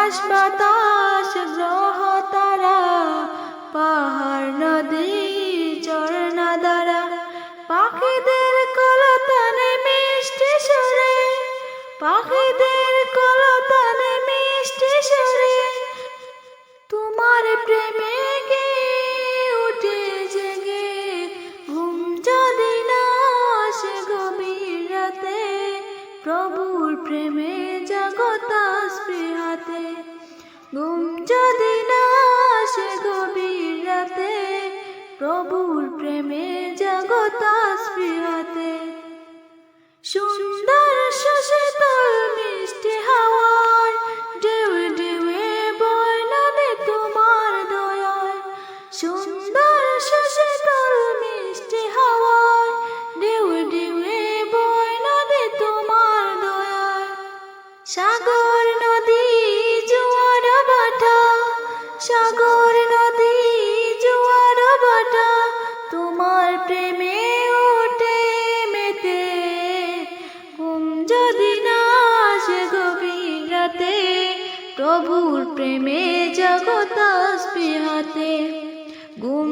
আকাশ বাতাস গ্রহ তারা, পাহাড় নদী ঝর্ণা দ্বারা, পাখিদের কলতানে মিষ্টি সুরে, পাখিদের কলতানে মিষ্টি সুরে, তোমার প্রেমে গে উঠে জেগে ঘুম যদি না আসে গভীর রাতে, প্রভুর প্রেমে জগৎ স্পৃহাতে, ঘুম যদি না আসে গভীর রাতে, প্রভুর প্রেমে জগৎ স্পৃহাতে। সুন্দর সুশীতল মিষ্টি হাওয়ায় ঢেউয়ে ঢেউয়ে বয় নদী তোমার দয়ায়, সুন্দর সুশীতল মিষ্টি হাওয়ায় ঢেউয়ে ঢেউয়ে বয় নদী তোমার দয়ায়। সাগর নদী জোয়ার ভাটা, সাগর নদী জোয়ার ভাটা, তোমার প্রেমে ওঠে মেতে, ঘুম যদি না আসে গভীর রাতে, প্রভুর প্রেমে জগৎ স্পৃহাতে, ঘুম